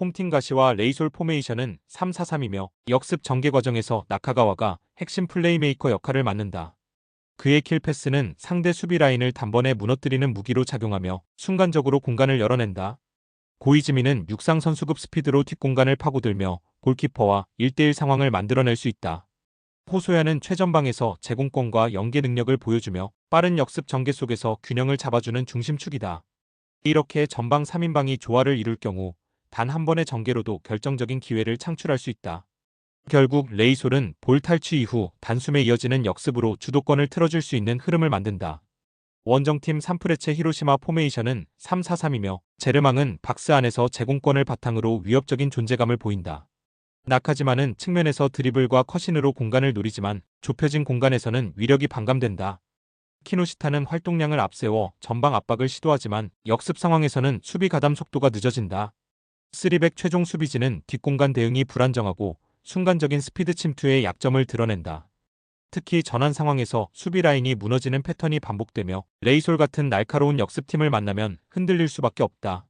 홈팀 가시와 레이솔 포메이션은 3-4-3이며 역습 전개 과정에서 나카가와가 핵심 플레이메이커 역할을 맡는다. 그의 킬패스는 상대 수비 라인을 단번에 무너뜨리는 무기로 작용하며 순간적으로 공간을 열어낸다. 고이즈미는 육상 선수급 스피드로 뒷공간을 파고들며 골키퍼와 1대1 상황을 만들어낼 수 있다. 호소야는 최전방에서 제공권과 연계 능력을 보여주며 빠른 역습 전개 속에서 균형을 잡아주는 중심축이다. 이렇게 전방 3인방이 조화를 이룰 경우 단 한 번의 전개로도 결정적인 기회를 창출할 수 있다. 결국 레이솔은 볼 탈취 이후 단숨에 이어지는 역습으로 주도권을 틀어줄 수 있는 흐름을 만든다. 원정팀 산프레체 히로시마 포메이션은 3-4-3이며 제르망은 박스 안에서 제공권을 바탕으로 위협적인 존재감을 보인다. 나카지마는 측면에서 드리블과 컷신으로 공간을 노리지만 좁혀진 공간에서는 위력이 반감된다. 키노시타는 활동량을 앞세워 전방 압박을 시도하지만 역습 상황에서는 수비 가담 속도가 늦어진다. 3백 최종 수비진은 뒷공간 대응이 불안정하고 순간적인 스피드 침투의 약점을 드러낸다. 특히 전환 상황에서 수비 라인이 무너지는 패턴이 반복되며 레이솔 같은 날카로운 역습팀을 만나면 흔들릴 수밖에 없다.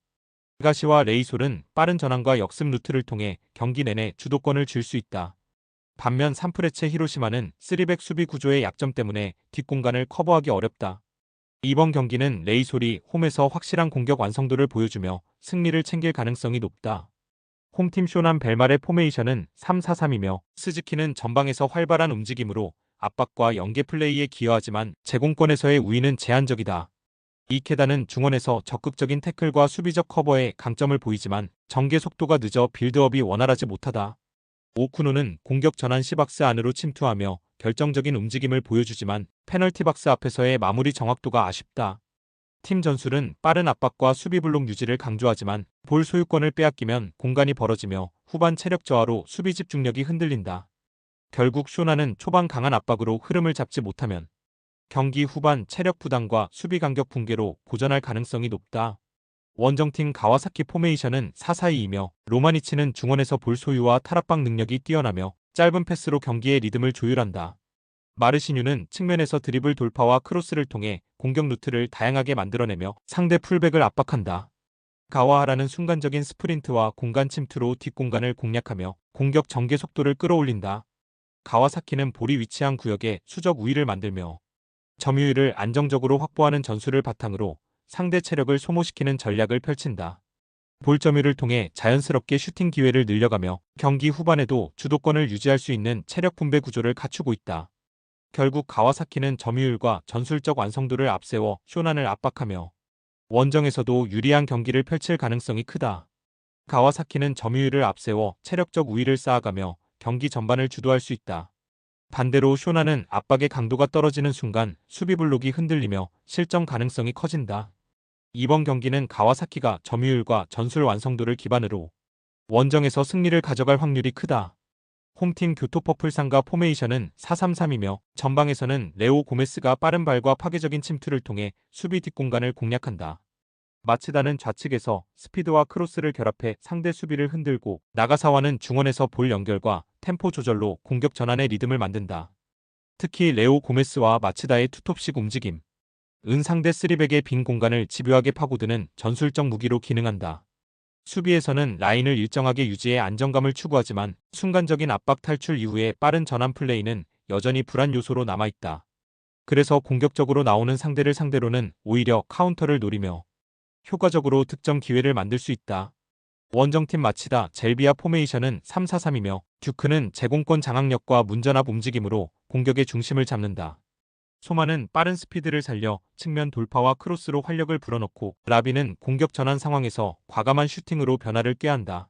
가시와 레이솔은 빠른 전환과 역습 루트를 통해 경기 내내 주도권을 줄 수 있다. 반면 산프레체 히로시마는 3백 수비 구조의 약점 때문에 뒷공간을 커버하기 어렵다. 이번 경기는 레이솔이 홈에서 확실한 공격 완성도를 보여주며 승리를 챙길 가능성이 높다. 홈팀 쇼난 벨말의 포메이션은 3-4-3이며 스즈키는 전방에서 활발한 움직임으로 압박과 연계 플레이에 기여하지만 제공권에서의 우위는 제한적이다. 이케다는 중원에서 적극적인 태클과 수비적 커버에 강점을 보이지만 전개 속도가 늦어 빌드업이 원활하지 못하다. 오쿠노는 공격 전환 시박스 안으로 침투하며 결정적인 움직임을 보여주지만 페널티 박스 앞에서의 마무리 정확도가 아쉽다. 팀 전술은 빠른 압박과 수비 블록 유지를 강조하지만 볼 소유권을 빼앗기면 공간이 벌어지며 후반 체력 저하로 수비 집중력이 흔들린다. 결국 쇼나는 초반 강한 압박으로 흐름을 잡지 못하면 경기 후반 체력 부담과 수비 간격 붕괴로 고전할 가능성이 높다. 원정팀 가와사키 포메이션은 4-4-2이며 로마니치는 중원에서 볼 소유와 탈압박 능력이 뛰어나며 짧은 패스로 경기의 리듬을 조율한다. 마르시뉴는 측면에서 드리블 돌파와 크로스를 통해 공격 루트를 다양하게 만들어내며 상대 풀백을 압박한다. 가와하라는 순간적인 스프린트와 공간 침투로 뒷공간을 공략하며 공격 전개 속도를 끌어올린다. 가와사키는 볼이 위치한 구역에 수적 우위를 만들며 점유율을 안정적으로 확보하는 전술을 바탕으로 상대 체력을 소모시키는 전략을 펼친다. 볼 점유를 통해 자연스럽게 슈팅 기회를 늘려가며 경기 후반에도 주도권을 유지할 수 있는 체력 분배 구조를 갖추고 있다. 결국 가와사키는 점유율과 전술적 완성도를 앞세워 쇼난을 압박하며 원정에서도 유리한 경기를 펼칠 가능성이 크다. 가와사키는 점유율을 앞세워 체력적 우위를 쌓아가며 경기 전반을 주도할 수 있다. 반대로 쇼나는 압박의 강도가 떨어지는 순간 수비 블록이 흔들리며 실점 가능성이 커진다. 이번 경기는 가와사키가 점유율과 전술 완성도를 기반으로 원정에서 승리를 가져갈 확률이 크다. 홈팀 교토퍼플 상가 포메이션은 4-3-3이며 전방에서는 레오 고메스가 빠른 발과 파괴적인 침투를 통해 수비 뒷공간을 공략한다. 마츠다는 좌측에서 스피드와 크로스를 결합해 상대 수비를 흔들고 나가사와는 중원에서 볼 연결과 템포 조절로 공격 전환의 리듬을 만든다. 특히 레오 고메스와 마츠다의 투톱식 움직임, 상대 3백의 빈 공간을 집요하게 파고드는 전술적 무기로 기능한다. 수비에서는 라인을 일정하게 유지해 안정감을 추구하지만 순간적인 압박 탈출 이후의 빠른 전환 플레이는 여전히 불안 요소로 남아있다. 그래서 공격적으로 나오는 상대를 상대로는 오히려 카운터를 노리며 효과적으로 득점 기회를 만들 수 있다. 원정팀 마치다 젤비아 포메이션은 3-4-3이며 듀크는 제공권 장악력과 문전압 움직임으로 공격의 중심을 잡는다. 소마는 빠른 스피드를 살려 측면 돌파와 크로스로 활력을 불어넣고 라비는 공격 전환 상황에서 과감한 슈팅으로 변화를 꾀한다.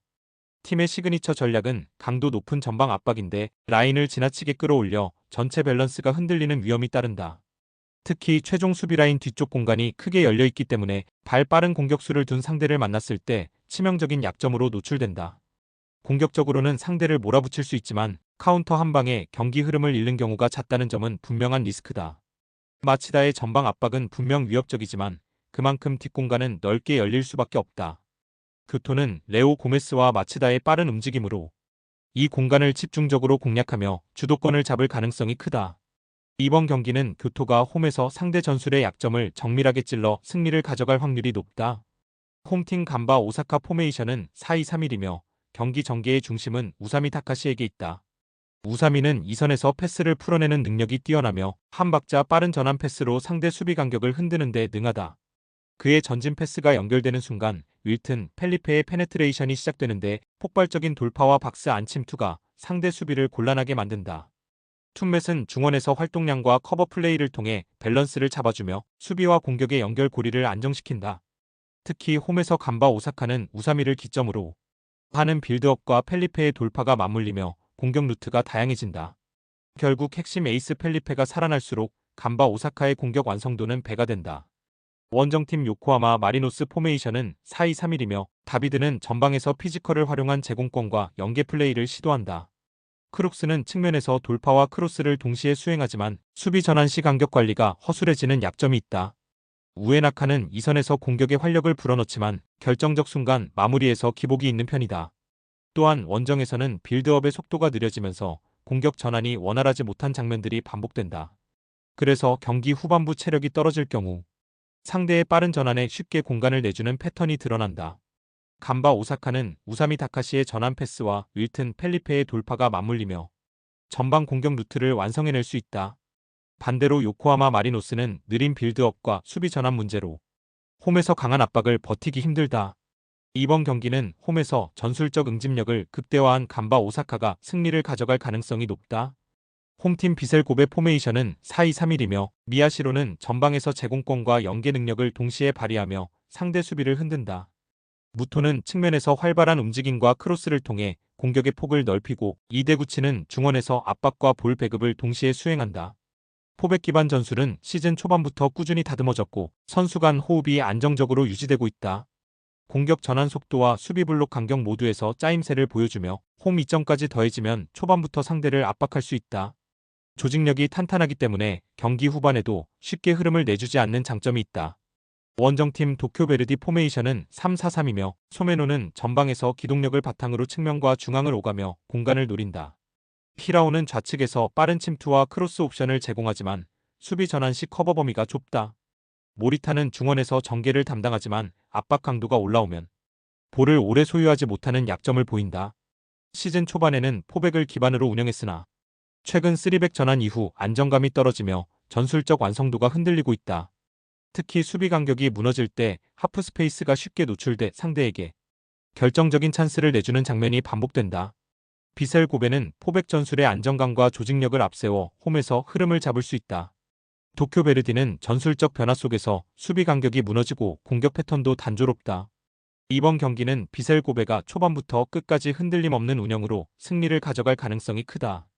팀의 시그니처 전략은 강도 높은 전방 압박인데 라인을 지나치게 끌어올려 전체 밸런스가 흔들리는 위험이 따른다. 특히 최종 수비 라인 뒤쪽 공간이 크게 열려있기 때문에 발 빠른 공격수를 둔 상대를 만났을 때 치명적인 약점으로 노출된다. 공격적으로는 상대를 몰아붙일 수 있지만 카운터 한 방에 경기 흐름을 잃는 경우가 잦다는 점은 분명한 리스크다. 마치다의 전방 압박은 분명 위협적이지만 그만큼 뒷공간은 넓게 열릴 수밖에 없다. 교토는 레오 고메스와 마치다의 빠른 움직임으로 이 공간을 집중적으로 공략하며 주도권을 잡을 가능성이 크다. 이번 경기는 교토가 홈에서 상대 전술의 약점을 정밀하게 찔러 승리를 가져갈 확률이 높다. 홈팀 간바 오사카 포메이션은 4-2-3-1이며 경기 전개의 중심은 우사미 타카시에게 있다. 우사미는 이선에서 패스를 풀어내는 능력이 뛰어나며 한 박자 빠른 전환 패스로 상대 수비 간격을 흔드는 데 능하다. 그의 전진 패스가 연결되는 순간 윌튼, 펠리페의 페네트레이션이 시작되는데 폭발적인 돌파와 박스 안침투가 상대 수비를 곤란하게 만든다. 툰맷은 중원에서 활동량과 커버 플레이를 통해 밸런스를 잡아주며 수비와 공격의 연결 고리를 안정시킨다. 특히 홈에서 간바 오사카는 우사미를 기점으로 하는 빌드업과 펠리페의 돌파가 맞물리며 공격 루트가 다양해진다. 결국 핵심 에이스 펠리페가 살아날수록 간바 오사카의 공격 완성도는 배가 된다. 원정팀 요코하마 마리노스 포메이션은 4-2-3-1이며 다비드는 전방에서 피지컬을 활용한 제공권과 연계 플레이를 시도한다. 크룩스는 측면에서 돌파와 크로스를 동시에 수행하지만 수비 전환 시 간격 관리가 허술해지는 약점이 있다. 우에나카는 이선에서 공격의 활력을 불어넣지만 결정적 순간 마무리에서 기복이 있는 편이다. 또한 원정에서는 빌드업의 속도가 느려지면서 공격 전환이 원활하지 못한 장면들이 반복된다. 그래서 경기 후반부 체력이 떨어질 경우 상대의 빠른 전환에 쉽게 공간을 내주는 패턴이 드러난다. 간바 오사카는 우사미 다카시의 전환 패스와 윌튼 펠리페의 돌파가 맞물리며 전방 공격 루트를 완성해낼 수 있다. 반대로 요코하마 마리노스는 느린 빌드업과 수비 전환 문제로 홈에서 강한 압박을 버티기 힘들다. 이번 경기는 홈에서 전술적 응집력을 극대화한 간바 오사카가 승리를 가져갈 가능성이 높다. 홈팀 비셀 고베 포메이션은 4-2-3-1이며 미야시로는 전방에서 제공권과 연계 능력을 동시에 발휘하며 상대 수비를 흔든다. 무토는 측면에서 활발한 움직임과 크로스를 통해 공격의 폭을 넓히고 이데구치는 중원에서 압박과 볼 배급을 동시에 수행한다. 포백 기반 전술은 시즌 초반부터 꾸준히 다듬어졌고 선수 간 호흡이 안정적으로 유지되고 있다. 공격 전환 속도와 수비 블록 간격 모두에서 짜임새를 보여주며 홈 이점까지 더해지면 초반부터 상대를 압박할 수 있다. 조직력이 탄탄하기 때문에 경기 후반에도 쉽게 흐름을 내주지 않는 장점이 있다. 원정팀 도쿄베르디 포메이션은 3-4-3이며 소메노는 전방에서 기동력을 바탕으로 측면과 중앙을 오가며 공간을 노린다. 히라오는 좌측에서 빠른 침투와 크로스 옵션을 제공하지만 수비 전환 시 커버 범위가 좁다. 모리타는 중원에서 전개를 담당하지만 압박 강도가 올라오면 볼을 오래 소유하지 못하는 약점을 보인다. 시즌 초반에는 포백을 기반으로 운영했으나 최근 3백 전환 이후 안정감이 떨어지며 전술적 완성도가 흔들리고 있다. 특히 수비 간격이 무너질 때 하프 스페이스가 쉽게 노출돼 상대에게 결정적인 찬스를 내주는 장면이 반복된다. 비셀 고베는 포백 전술의 안정감과 조직력을 앞세워 홈에서 흐름을 잡을 수 있다. 도쿄 베르디는 전술적 변화 속에서 수비 간격이 무너지고 공격 패턴도 단조롭다. 이번 경기는 비셀 고베가 초반부터 끝까지 흔들림 없는 운영으로 승리를 가져갈 가능성이 크다.